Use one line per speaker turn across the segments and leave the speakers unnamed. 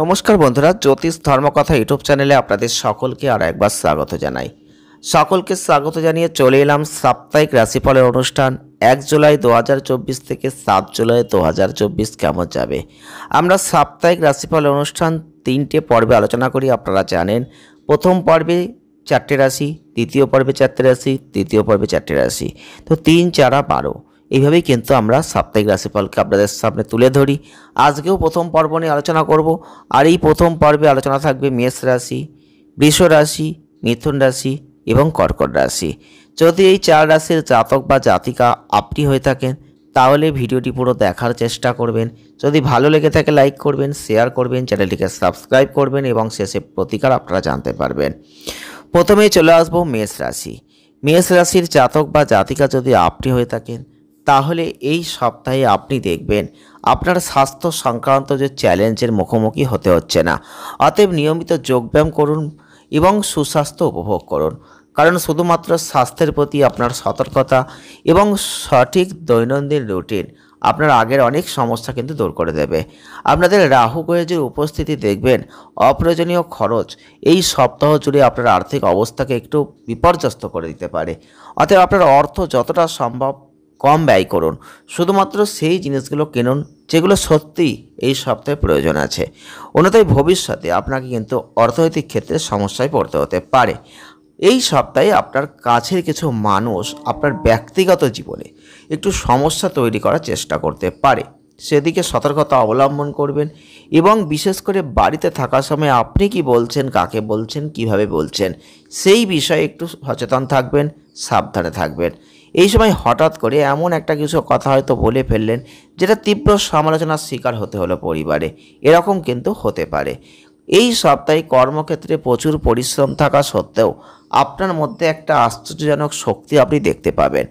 নমস্কার বন্ধুরা, জ্যোতিষ ধর্মকথা ইউটিউব চ্যানেলে আপনাদের সকলকে আর একবার স্বাগত জানাই। সকলকে স্বাগত জানিয়ে চলে এলাম সাপ্তাহিক রাশিফলের অনুষ্ঠান 1 জুলাই 2024 থেকে 7 জুলাই 2024 কেমন যাবে। আমরা সাপ্তাহিক রাশিফলের অনুষ্ঠান 3টে পর্বে আলোচনা করি, আপনারা জানেন। প্রথম পর্বে 4টে রাশি, দ্বিতীয় পর্বে 4টে রাশি, তৃতীয় পর্বে 4টে রাশি, তো 3, 4, 12 এইভাবেই কিন্তু আমরা সাপ্তাহিক রাশিফলকে আপনাদের সামনে তুলে ধরি। আজকেও প্রথম পর্ব নিয়ে আলোচনা করব, আর এই প্রথম পর্বে আলোচনা থাকবে মেষ রাশি, বৃষ রাশি, মিথুন রাশি এবং কর্কট রাশি। যদি এই 4 রাশির জাতক বা জাতিকা আপনি হয়ে থাকেন তাহলে ভিডিওটি পুরো দেখার চেষ্টা করবেন। যদি ভালো লেগে থাকে লাইক করবেন, শেয়ার করবেন, চ্যানেলটিকে সাবস্ক্রাইব করবেন এবং শেষে প্রতিকার আপনারা জানতে পারবেন। প্রথমেই চলে আসবো মেষ রাশি। মেষ রাশির জাতক বা জাতিকা যদি আপনি হয়ে থাকেন তাহলে এই সপ্তাহে আপনি দেখবেন আপনার স্বাস্থ্য সংক্রান্ত যে চ্যালেঞ্জের মুখোমুখি হতে হচ্ছে না। অতএব নিয়মিত যোগব্যায়াম করুন এবং সুস্বাস্থ্য উপভোগ করুন, কারণ শুধুমাত্র স্বাস্থ্যের প্রতি আপনার সতর্কতা এবং সঠিক দৈনন্দিন রুটিন আপনার আগের অনেক সমস্যা কিন্তু দূর করে দেবে। আপনাদের রাহু গ্রহের উপস্থিতি দেখবেন অপ্রয়োজনীয় খরচ এই সপ্তাহ জুড়ে আপনার আর্থিক অবস্থাকে একটু বিপর্যস্ত করে দিতে পারে। অতএব আপনার অর্থ যতটা সম্ভব কম ব্যয় করুন, শুধুমাত্র সেই জিনিসগুলো কিনুন যেগুলো সত্যিই এই সপ্তাহে প্রয়োজন আছে। অন্যথায় ভবিষ্যতে আপনাকে কিন্তু অর্থনৈতিক ক্ষেত্রে সমস্যায় পড়তে হতে পারে। এই সপ্তাহে আপনার কাছের কিছু মানুষ আপনার ব্যক্তিগত জীবনে একটু সমস্যা তৈরি করার চেষ্টা করতে পারে, সেদিকে সতর্কতা অবলম্বন করবেন। এবং বিশেষ করে বাড়িতে থাকার সময় আপনি কি বলছেন, কাকে বলছেন, কিভাবে বলছেন, সেই বিষয়ে একটু সচেতন থাকবেন, সাবধানে থাকবেন। এই সময় হঠাৎ করে এমন একটা কিছু কথা হয়তো বলে ফেললেন যেটা তীব্র সমালোচনার শিকার হতে হলো পরিবারে, এরকম কিন্তু হতে পারে। এই সপ্তাহে কর্মক্ষেত্রে প্রচুর পরিশ্রম থাকা সত্ত্বেও আপনার মধ্যে একটা আশ্চর্যজনক শক্তি আপনি দেখতে পাবেন,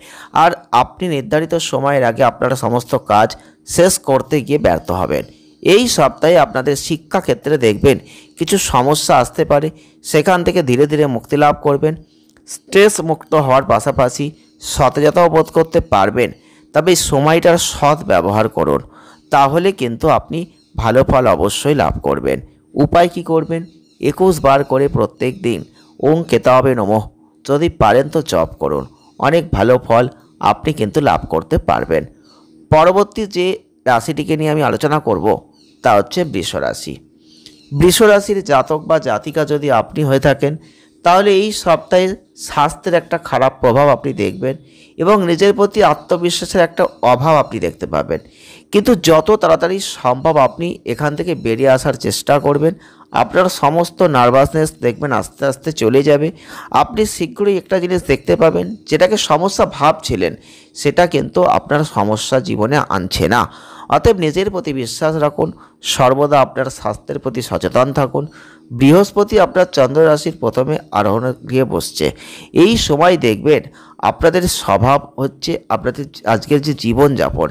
আর আপনি নির্ধারিত সময়ের আগে আপনার সমস্ত কাজ শেষ করতে গিয়ে ব্যর্থ হবেন। এই সপ্তাহে আপনাদের শিক্ষাক্ষেত্রে দেখবেন কিছু সমস্যা আসতে পারে, সেখান থেকে ধীরে ধীরে মুক্তি লাভ করবেন। স্ট্রেস মুক্ত হওয়ার পাশাপাশি সতেজতাও বোধ করতে পারবেন। তবে এই সময়টার সৎ ব্যবহার করুন, তাহলে কিন্তু আপনি ভালো ফল অবশ্যই লাভ করবেন। উপায় কি করবেন? 21 বার করে প্রত্যেক দিন ওং কেতাবে নমঃ যদি পারেন তো জপ করুন, অনেক ভালো ফল আপনি কিন্তু লাভ করতে পারবেন। পরবর্তী যে রাশিটিকে নিয়ে আমি আলোচনা করব তা হচ্ছে বৃষ রাশি। বৃষ রাশির জাতক বা জাতিকা যদি আপনি হয়ে থাকেন তাহলে এই সপ্তাহে স্বাস্থ্যের একটা খারাপ প্রভাব আপনি দেখবেন এবং নিজের প্রতি আত্মবিশ্বাসের একটা অভাব আপনি দেখতে পাবেন। কিন্তু যত তাড়াতাড়ি সম্ভব আপনি এখান থেকে বেরিয়ে আসার চেষ্টা করবেন। আপনার সমস্ত নার্ভাসনেস দেখবেন আস্তে আস্তে চলে যাবে। আপনি শীঘ্রই একটা জিনিস দেখতে পাবেন, যেটাকে সমস্যা ভাবছিলেন সেটা কিন্তু আপনার সমস্যা জীবনে আনছে না। অতএব নিজের প্রতি বিশ্বাস রাখুন, সর্বদা আপনার স্বাস্থ্যের প্রতি সচেতন থাকুন। বৃহস্পতি আপনার চন্দ্র রাশির প্রথমে আরোহণ গিয়ে বসছে। এই সময় দেখবেন আপনাদের স্বভাব হচ্ছে আপনাদের আজকের যে জীবনযাপন,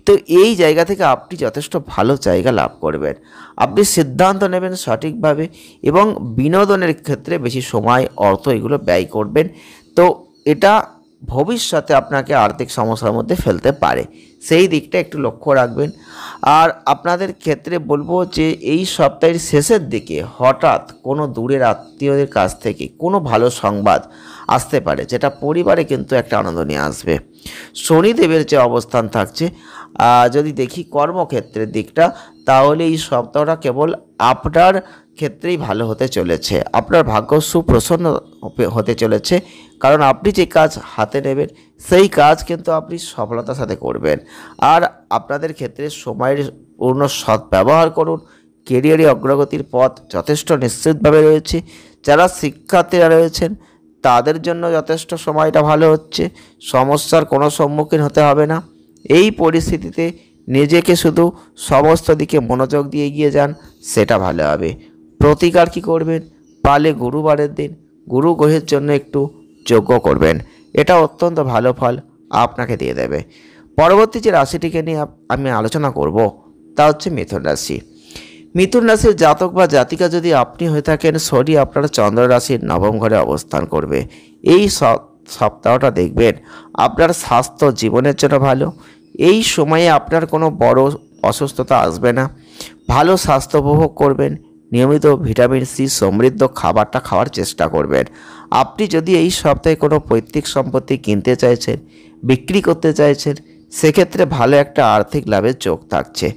তো এই জায়গা থেকে আপনি যথেষ্ট ভালো জায়গা লাভ করবেন। আপনি সিদ্ধান্ত নেবেন সঠিকভাবে এবং বিনোদনের ক্ষেত্রে বেশি সময়, অর্থ এগুলো ব্যয় করবেন। তো এটা ভবিষ্যতে আপনাকে আর্থিক সমস্যার মধ্যে ফেলতে পারে, সেই দিকটা একটু লক্ষ্য রাখবেন। আর আপনাদের ক্ষেত্রে বলবো যে এই সপ্তাহের শেষের দিকে হঠাৎ কোনো দূরের আত্মীয়দের কাছ থেকে কোনো ভালো সংবাদ আসতে পারে, যেটা পরিবারে কিন্তু একটা আনন্দ নিয়ে আসবে। শনিদেবের যে অবস্থান থাকছে, যদি দেখি কর্মক্ষেত্রের দিকটা, তাহলে এই সপ্তাহটা কেবল আপনার ক্ষেত্রেই ভালো হতে চলেছে। আপনার ভাগ্য সুপ্রসন্ন হতে চলেছে, কারণ আপনি যে কাজ হাতে নেবেন সেই কাজ কিন্তু আপনি সফলতার সাথে করবেন। আর আপনাদের ক্ষেত্রে সময়ের পূর্ণ সৎ ব্যবহার করুন। কেরিয়ারে অগ্রগতির পথ যথেষ্ট নিশ্চিতভাবে রয়েছে। যারা শিক্ষার্থীরা রয়েছেন তাদের জন্য যথেষ্ট সময়টা ভালো হচ্ছে, সমস্যার কোনো সম্মুখীন হতে হবে না। এই পরিস্থিতিতে নিজেকে শুধু সমস্ত দিকে মনোযোগ দিয়ে এগিয়ে যান, সেটা ভালো হবে। প্রতিকার কি করবেন? পারলে গুরুবারের দিন গুরু গ্রহের জন্য একটু যজ্ঞ করবেন, এটা অত্যন্ত ভালো ফল আপনাকে দিয়ে দেবে। পরবর্তী যে রাশিটিকে নিয়ে আমি আলোচনা করব তা হচ্ছে মিথুন রাশি। মিথুন রাশির জাতক বা জাতিকা যদি আপনি হয়ে থাকেন, শনি আপনার চন্দ্র রাশির নবম ঘরে অবস্থান করবে। এই সপ্তাহটা দেখবেন আপনার স্বাস্থ্য জীবনের জন্য ভালো। এই সময়ে আপনার কোনো বড় অসুস্থতা আসবে না। ভালো স্বাস্থ্য উপভোগ করবেন, নিয়মিত ভিটামিন সি সমৃদ্ধ খাবারটা খাওয়ার চেষ্টা করবেন। আপনি যদি এই সপ্তাহে কোনো পৈতৃক সম্পত্তি কিনতে চাইছেন, বিক্রি করতে চাইছেন, সেক্ষেত্রে ভালো একটা আর্থিক লাভের যোগ থাকছে।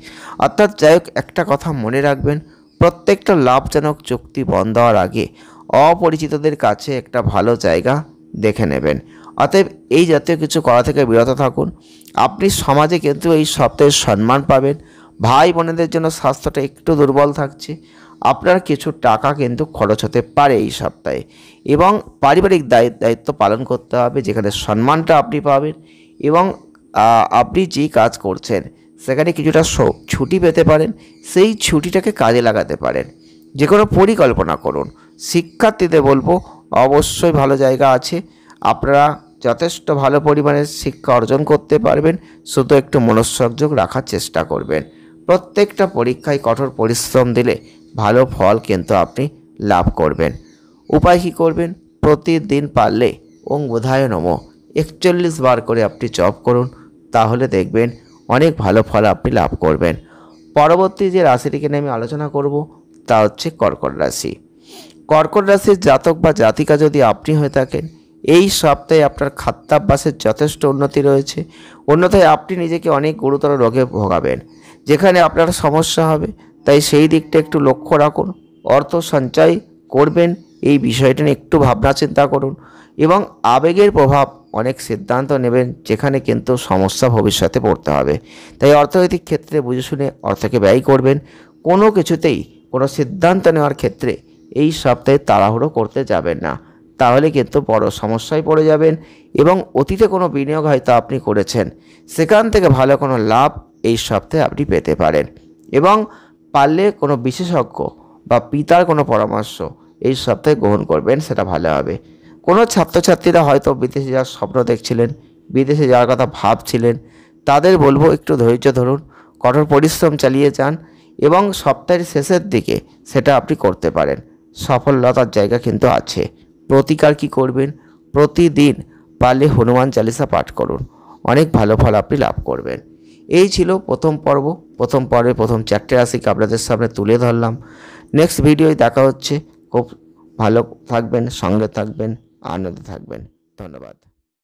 অর্থাৎ যাই হোক, একটা কথা মনে রাখবেন, প্রত্যেকটা লাভজনক চুক্তি বন্ধ হওয়ার আগে অপরিচিতদের কাছে একটা ভালো জায়গা দেখে নেবেন। অতএব এই জাতীয় কিছু করা থেকে বিরত থাকুন। আপনি সমাজে কিন্তু এই সপ্তাহে সম্মান পাবেন। ভাই বোনেদের জন্য স্বাস্থ্যটা একটু দুর্বল থাকছে। আপনার কিছু টাকা কিন্তু খরচ হতে পারে এই সপ্তাহে, এবং পারিবারিক দায়িত্ব পালন করতে হবে, যেখানে সম্মানটা আপনি পাবেন। এবং আপনি যেই কাজ করছেন সেখানে কিছুটা ছুটি পেতে পারেন, সেই ছুটিটাকে কাজে লাগাতে পারেন। যে কোনো পরিকল্পনা করুন। শিক্ষার্থীদের বলবো অবশ্যই ভালো জায়গা আছে, আপনারা যথেষ্ট ভালো পরিমাণে শিক্ষা অর্জন করতে পারবেন, শুধু একটু মনোসংযোগ রাখার চেষ্টা করবেন। প্রত্যেকটা পরীক্ষায় কঠোর পরিশ্রম দিলে ভালো ফল কিন্তু আপনি লাভ করবেন। উপায় কী করবেন? প্রতিদিন পারলে ওং বোধায় নমঃ 41 বার করে আপনি জপ করুন, তাহলে দেখবেন অনেক ভালো ফল আপনি লাভ করবেন। পরবর্তী যে রাশিটিকে নিয়ে আমি আলোচনা করব তা হচ্ছে কর্কট রাশি। কর্কট রাশির জাতক বা জাতিকা যদি আপনি হয়ে থাকেন, এই সপ্তাহে আপনার খাদ্যাভ্যাসের যথেষ্ট উন্নতি রয়েছে। অন্যথায় আপনি নিজেকে অনেক গুরুতর রোগে ভোগাবেন, যেখানে আপনার সমস্যা হবে। তাই সেই দিকটা একটু লক্ষ্য রাখুন। অর্থ সঞ্চয় করবেন, এই বিষয়টা নিয়ে একটু ভাবনা চিন্তা করুন। এবং আবেগের প্রভাব অনেক সিদ্ধান্ত নেবেন, যেখানে কিন্তু সমস্যা ভবিষ্যতে পড়তে হবে। তাই অর্থনৈতিক ক্ষেত্রে বুঝে শুনে অর্থকে ব্যয় করবেন। কোনো কিছুতেই কোনো সিদ্ধান্ত নেওয়ার ক্ষেত্রে এই সপ্তাহে তাড়াহুড়ো করতে যাবেন না, তাহলে কিন্তু বড় সমস্যায় পড়ে যাবেন। এবং অতীতে কোনো বিনিয়োগ হয়তো আপনি করেছেন, সেখান থেকে ভালো কোনো লাভ এই সপ্তাহে আপনি পেতে পারেন। এবং পারলে কোনো বিশেষজ্ঞ বা পিতার কোনো পরামর্শ এই সপ্তাহে গ্রহণ করবেন, সেটা ভালো হবে। কোনো ছাত্রছাত্রীরা হয়তো বিদেশে যাওয়ার স্বপ্ন দেখছিলেন, বিদেশে যাওয়ার কথা ভাবছিলেন, তাদের বলবো একটু ধৈর্য ধরুন, কঠোর পরিশ্রম চালিয়ে যান, এবং সপ্তাহের শেষের দিকে সেটা আপনি করতে পারেন। সফলতার জায়গা কিন্তু আছে। প্রতিকার কি করবেন? প্রতিদিন পারলে হনুমান চালিসা পাঠ করুন, অনেক ভালো ফল আপনি লাভ করবেন। এই ছিল প্রথম পর্ব। প্রথম পর্বে প্রথম 4টে রাশিকে আপনাদের সামনে তুলে ধরলাম। নেক্সট ভিডিওয় দেখা হচ্ছে। খুব ভালো থাকবেন, সঙ্গে থাকবেন, আনন্দে থাকবেন। ধন্যবাদ।